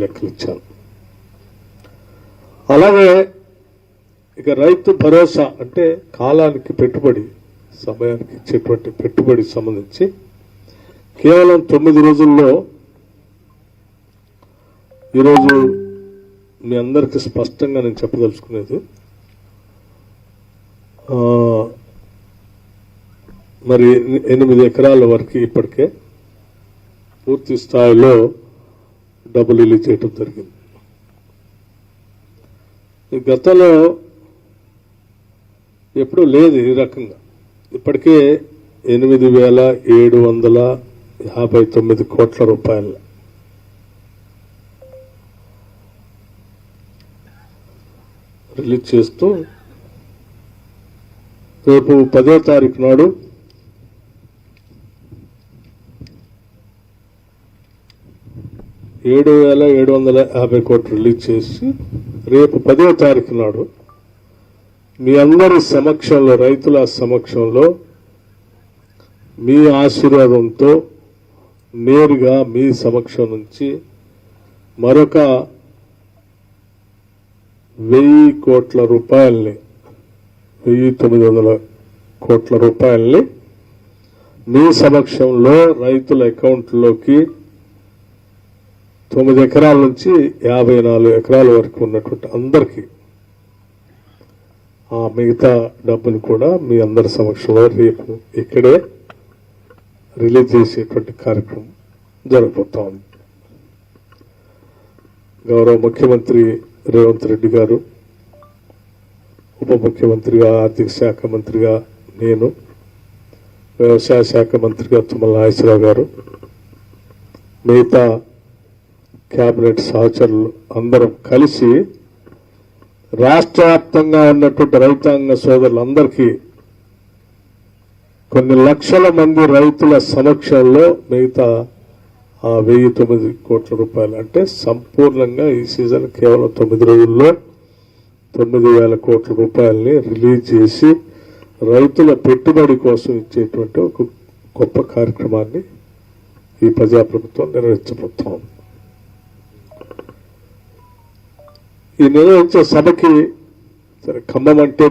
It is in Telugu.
లెక్కలు ఇచ్చాను. అలాగే ఇక రైతు భరోసా అంటే కాలానికి పెట్టుబడి, సమయానికి ఇచ్చేటువంటి పెట్టుబడి సంబంధించి కేవలం 9 రోజుల్లో ఈరోజు మీ అందరికీ స్పష్టంగా నేను చెప్పదలుచుకునేది, మరి 8 ఎకరాల వరకు ఇప్పటికే పూర్తి స్థాయిలో డబ్బులు రిలీజ్ చేయడం జరిగింది. గతంలో ఎప్పుడూ లేదు ఈ రకంగా. ఇప్పటికే 8,759 కోట్ల రూపాయలు రిలీజ్ చేస్తూ రేపు 10వ తారీఖు నాడు ₹7,750 రిలీజ్ చేసి రేపు 10వ తారీఖు నాడు మీ అందరి సమక్షంలో, రైతుల సమక్షంలో, మీ ఆశీర్వాదంతో నేరుగా మీ సమక్షం నుంచి మరొక 1,000 కోట్ల రూపాయల్ని, 1,900 కోట్ల రూపాయల్ని మీ సమక్షంలో రైతుల అకౌంట్లోకి 9 ఎకరాల నుంచి 54 ఎకరాల వరకు ఉన్నటువంటి అందరికీ ఆ మిగతా డబ్బును కూడా మీ అందరి సమక్షంలో రేపు ఇక్కడే రిలీజ్ చేసేటువంటి కార్యక్రమం జరగబోతా ఉంది. గౌరవ ముఖ్యమంత్రి రేవంత్ రెడ్డి గారు, ఉప ముఖ్యమంత్రిగా, ఆర్థిక శాఖ మంత్రిగా నేను, వ్యవసాయ శాఖ మంత్రిగా తుమ్మల నాగేశ్వరరావు గారు, మిగతా కేబినెట్ సహచరులు అందరం కలిసి రాష్ట్ర వ్యాప్తంగా ఉన్నటువంటి రైతాంగ సోదరులందరికీ కొన్ని లక్షల మంది రైతుల సమక్షంలో మిగతా ఆ 1,009 కోట్ల రూపాయలు అంటే సంపూర్ణంగా ఈ సీజన్ కేవలం 9 రోజుల్లో 9,000 కోట్ల రూపాయలని రిలీజ్ చేసి రైతుల పెట్టుబడి కోసం ఇచ్చేటువంటి ఒక గొప్ప కార్యక్రమాన్ని ఈ ప్రజాప్రభుత్వం నిర్వహించబోతాం. ఈ నిర్వహించే సభకి ఖమ్మం అంటే